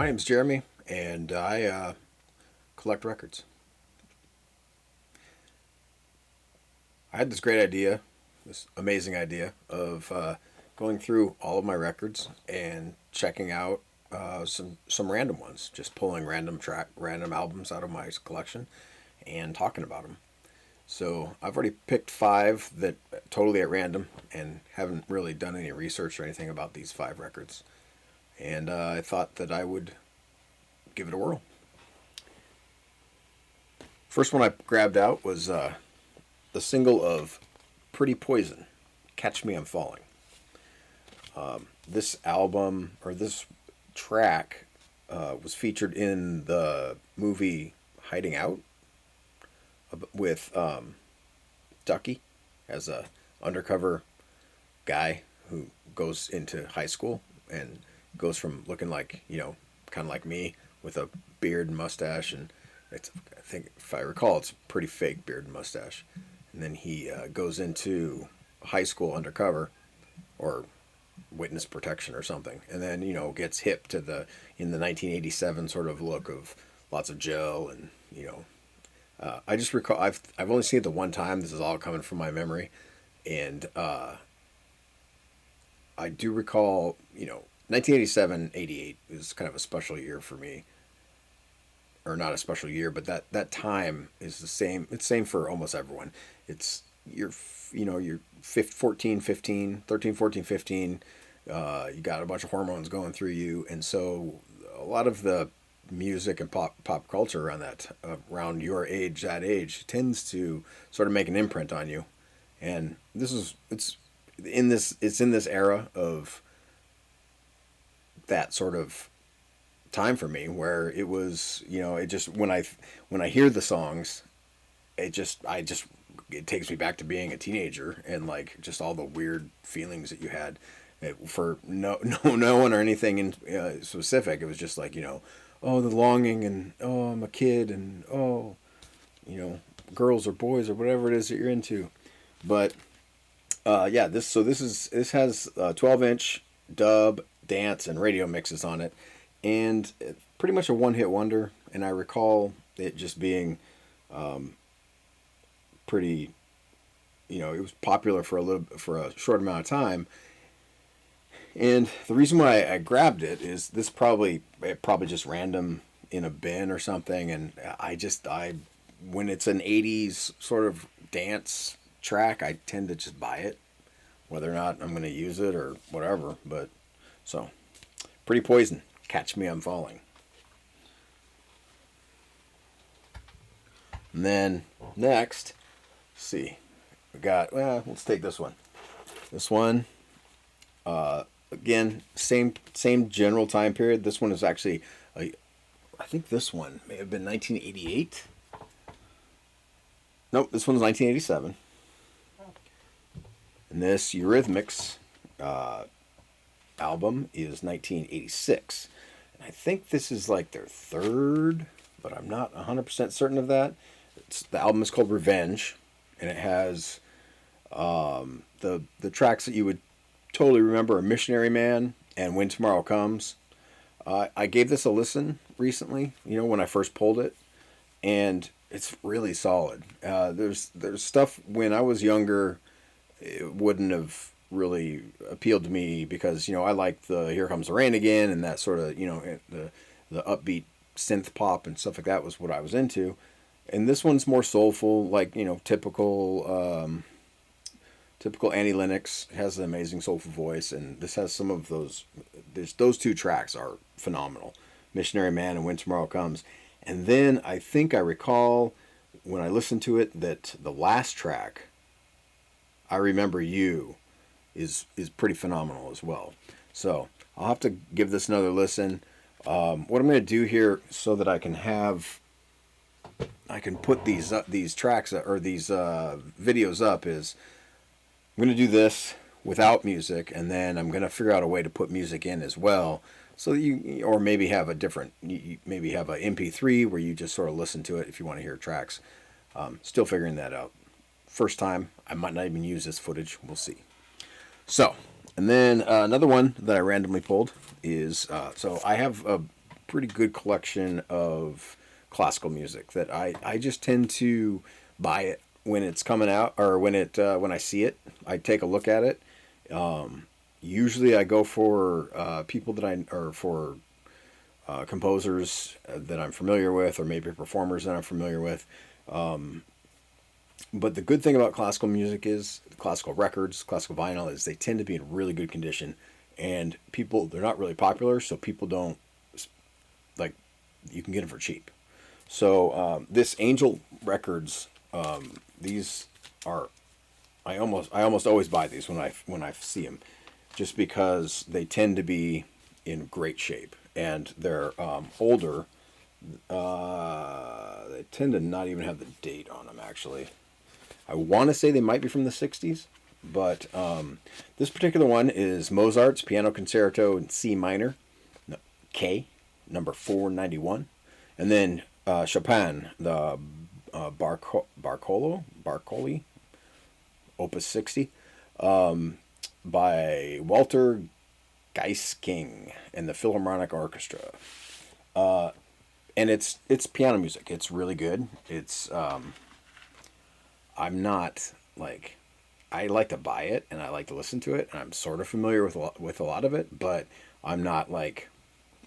My name's Jeremy, and I collect records. I had this great idea, this amazing idea of going through all of my records and checking out some random ones, just pulling random albums out of my collection and talking about them. So I've already picked five that totally at random and haven't really done any research or anything about these five records. And I thought that I would give it a whirl. First one I grabbed out was the single of Pretty Poison, Catch Me I'm Falling. This album, or this track, was featured in the movie Hiding Out with Ducky as a undercover guy who goes into high school and goes from looking like, kind of like me with a beard and mustache, and I think if I recall, it's a pretty fake beard and mustache. And then he goes into high school undercover or witness protection or something, and then gets hip to the 1987 sort of look of lots of gel and I just recall I've only seen it the one time. This is all coming from my memory, and I do recall 1987, 88 is kind of a special year for me, or not a special year, but that time is the same. It's same for almost everyone. It's you're 14, 15, 13, 14, 15. You got a bunch of hormones going through you, and so a lot of the music and pop culture around around your age, that age, tends to sort of make an imprint on you. And it's in this era of that sort of time for me where it was, it just when I hear the songs, it takes me back to being a teenager and like just all the weird feelings that you had. For no one or anything in specific. It was just like, oh, the longing, and oh, I'm a kid, and oh, girls or boys or whatever it is that you're into. But yeah, this has 12-inch dub, dance, and radio mixes on it, and pretty much a one-hit wonder. And I recall it just being pretty, it was popular for a short amount of time. And the reason why I grabbed it is probably just random in a bin or something, and I when it's an 80s sort of dance track, I tend to just buy it, whether or not I'm going to use it or whatever. But so, Pretty Poison, Catch Me I'm Falling. And then next, let's see, let's take this one. This one, again, same general time period. This one is actually, I think this one may have been 1988. Nope, this one's 1987. And this Eurythmics album is 1986. And I think this is like their third, but I'm not 100% certain of that. The album is called Revenge, and it has the tracks that you would totally remember are Missionary Man and When Tomorrow Comes. I gave this a listen recently, when I first pulled it, and it's really solid. There's stuff when I was younger, it wouldn't have really appealed to me because, I like the Here Comes the Rain Again and that sort of, the upbeat synth pop and stuff like that was what I was into. And this one's more soulful, like, typical Annie Lennox, has an amazing soulful voice, and this has some of those. Those two tracks are phenomenal, Missionary Man and When Tomorrow Comes. And then I think I recall when I listened to it that the last track, I Remember You, is pretty phenomenal as well. So I'll have to give this another listen. What I'm going to do here so that I can put these tracks or these videos up is I'm going to do this without music, and then I'm going to figure out a way to put music in as well, so that or maybe have maybe have an MP3 where you just sort of listen to it if you want to hear tracks. Still figuring that out. First time, I might not even use this footage. We'll see. So, and then another one that I randomly pulled is so I have a pretty good collection of classical music that I just tend to buy it when it's coming out, or when I see it. I take a look at it. Usually I go for people that I or for composers that I'm familiar with, or maybe performers that I'm familiar with. But the good thing about classical music is classical records, classical vinyl, is they tend to be in really good condition, and they're not really popular, so people don't like. You can get them for cheap. So this Angel Records, these are I almost always buy these when I see them, just because they tend to be in great shape, and they're older. They tend to not even have the date on them, actually. I want to say they might be from the 60s, but this particular one is Mozart's Piano Concerto in C minor, K, number 491. And then Chopin, the Barcoli, Opus 60, by Walter Geisking and the Philharmonic Orchestra. And it's piano music. It's really good. It's I'm not like I like to buy it and I like to listen to it, and I'm sort of familiar with a lot of it, but I'm not like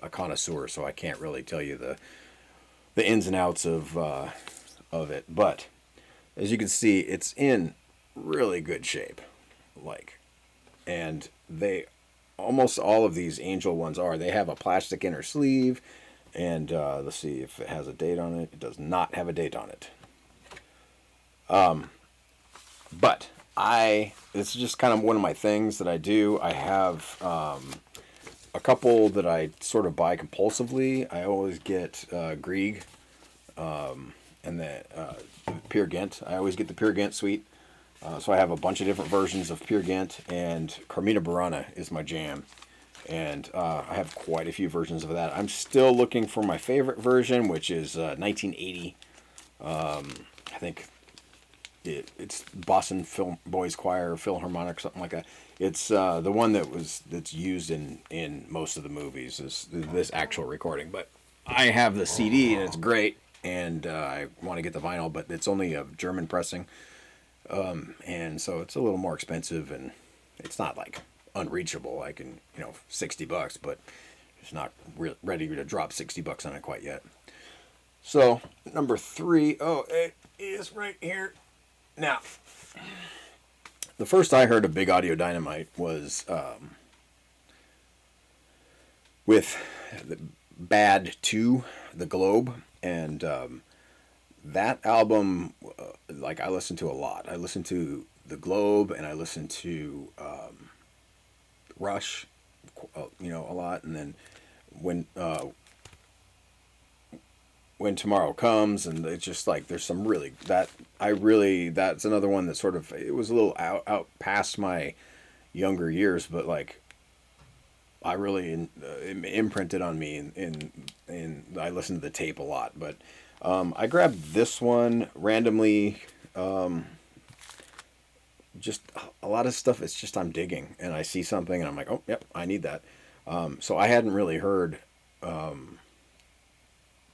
a connoisseur, so I can't really tell you the ins and outs of it. But as you can see, it's in really good shape, like, and they almost all of these Angel ones are. They have a plastic inner sleeve, and let's see if it has a date on it. It does not have a date on it. But it's just kind of one of my things that I do. I have a couple that I sort of buy compulsively. I always get Grieg, and the Peer Gynt. I always get the Peer Gynt suite. So I have a bunch of different versions of Peer Gynt, and Carmina Burana is my jam. And I have quite a few versions of that. I'm still looking for my favorite version, which is 1980. I think it's Boston Film Boys Choir, Philharmonic, something like that. It's the one that's used in most of the movies, is this actual recording. But I have the CD, and it's great, and I want to get the vinyl, but it's only a German pressing. And so it's a little more expensive, and it's not like unreachable. I can, $60, but it's not ready to drop $60 on it quite yet. So number 3, it is right here. Now, the first I heard of Big Audio Dynamite was with the Bad 2, The Globe, and that album, I listened to a lot. I listened to The Globe, and I listened to Rush, a lot. And then when Tomorrow Comes, and it's just like there's some that's another one that sort of, it was a little out past my younger years, but I really it imprinted on me, and I listened to the tape a lot. But I grabbed this one randomly. Just a lot of stuff. It's just I'm digging, and I see something, and I'm like, oh, yep, I need that. So I hadn't really heard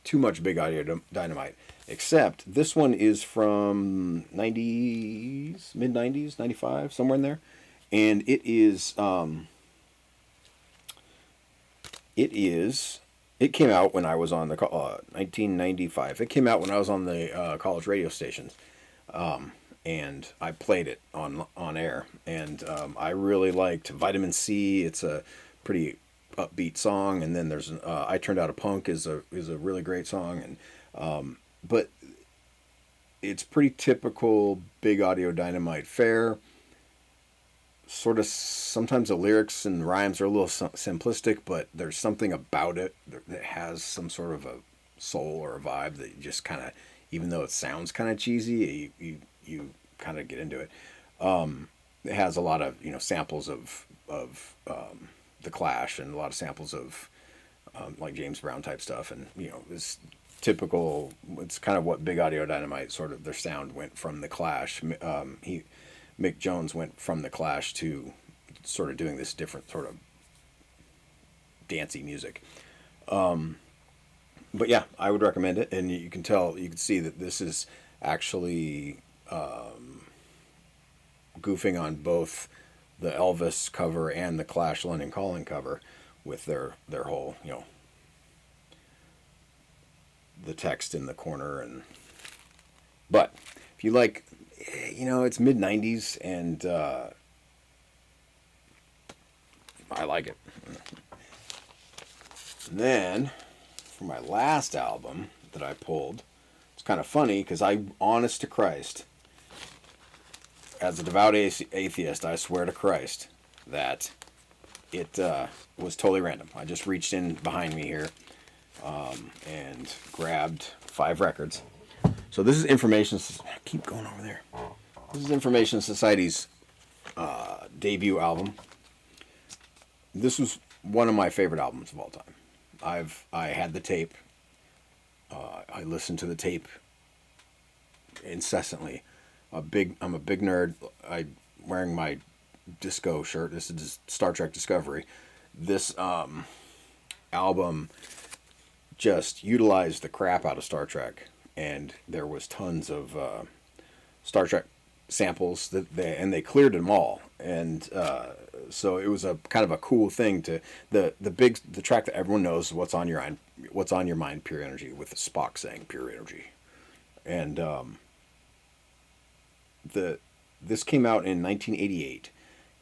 too much Big Audio Dynamite, except this one is from '90s, mid '90s, '95, somewhere in there, and it is. It came out when I was on the 1995. It came out when I was on the college radio stations, and I played it on air. And I really liked Vitamin C. It's a pretty upbeat song. And then there's I Turned Out a Punk is a really great song. And but it's pretty typical Big Audio Dynamite fare. Sort of, sometimes the lyrics and rhymes are a little simplistic, but there's something about it that has some sort of a soul or a vibe that you just kind of, even though it sounds kind of cheesy, you kind of get into it. It has a lot of samples of the Clash, and a lot of samples of like James Brown type stuff, and this typical. It's kind of what Big Audio Dynamite, sort of their sound went from the Clash. Mick Jones went from the Clash to sort of doing this different sort of dancey music. But yeah, I would recommend it, and you can tell, you can see that this is actually goofing on both the Elvis cover and the Clash London Calling cover with their whole, the text in the corner. And but if you like, it's mid '90s, and I like it. And then for my last album that I pulled, it's kind of funny because honest to Christ, as a devout atheist, I swear to Christ that it was totally random. I just reached in behind me here and grabbed 5 records. So this is keep going over there. This is Information Society's debut album. This was one of my favorite albums of all time. I had the tape. I listened to the tape incessantly. I'm a big nerd. I'm wearing my disco shirt. This is Star Trek Discovery. This album just utilized the crap out of Star Trek, and there was tons of Star Trek samples and they cleared them all. And so it was a kind of a cool thing to the track that everyone knows, what's on your mind, Pure Energy, with Spock saying Pure Energy. And this came out in 1988,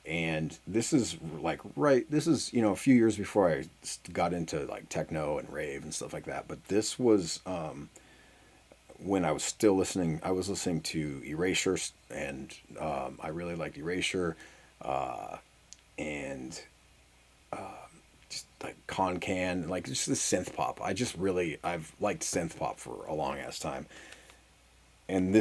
and this is a few years before I got into like techno and rave and stuff like that. But this was when I was still listening. I was listening to Erasure, and I really liked Erasure, and just like Con-Can, like just the synth pop. I've liked synth pop for a long ass time, and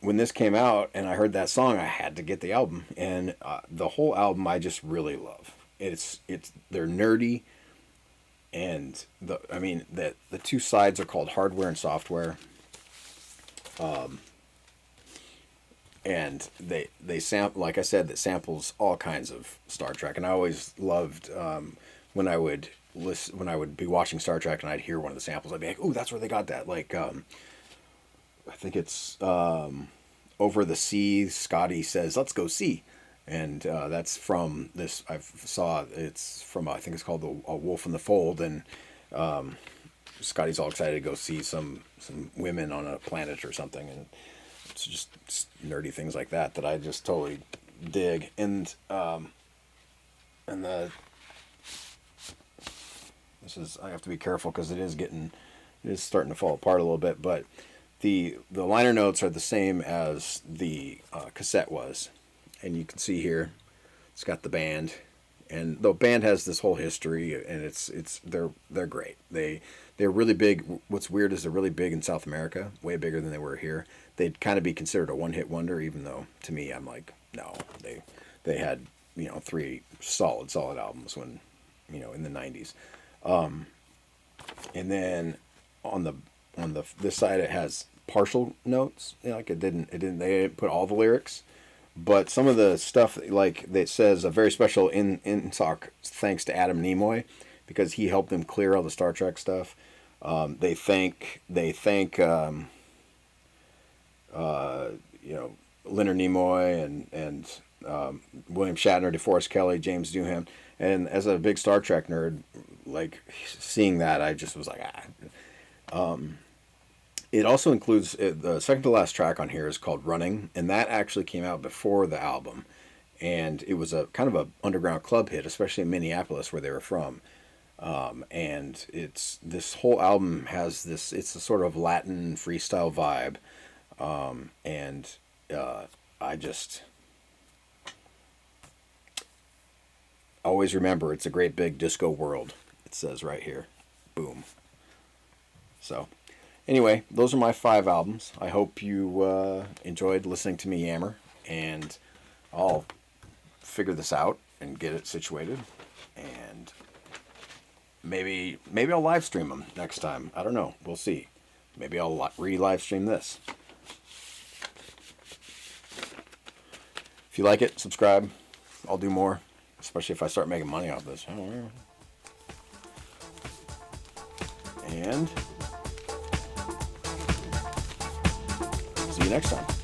when this came out and I heard that song, I had to get the album, and the whole album I just really love. They're nerdy, and the 2 sides are called Hardware and Software. And they sample, like I said, that samples all kinds of Star Trek, and I always loved when I would be watching Star Trek and I'd hear one of the samples, I'd be like, "Ooh, that's where they got that." Like I think it's Over the Sea. Scotty says, "Let's go see," and that's from this. It's from, I think it's called A Wolf in the Fold, and Scotty's all excited to go see some women on a planet or something, and it's just nerdy things like that I just totally dig. And I have to be careful because it is starting to fall apart a little bit, but the liner notes are the same as the cassette was, and you can see here it's got the band, and the band has this whole history, and they're great. They're really big. What's weird is they're really big in South America, way bigger than they were here. They'd kind of be considered a one-hit wonder, even though to me I'm like, no, they had 3 solid albums when in the 90s. And then on this side it has partial notes, like they didn't put all the lyrics, but some of the stuff, like it says, a very special in talk thanks to Adam Nimoy, because he helped them clear all the Star Trek stuff. They thank Leonard Nimoy and William Shatner, DeForest Kelley, James Doohan. And as a big Star Trek nerd, like seeing that, I just was like, It also includes the second to last track on here is called "Running," and that actually came out before the album, and it was a kind of a underground club hit, especially in Minneapolis where they were from. And this whole album has it's a sort of Latin freestyle vibe, and I just always remember it's a great big disco world. It says right here, boom. So, anyway, those are my 5 albums. I hope you enjoyed listening to me yammer, and I'll figure this out and get it situated, and maybe I'll live stream them next time. I don't know. We'll see. Maybe I'll re-live stream this. If you like it, subscribe. I'll do more, especially if I start making money off this. And see you next time.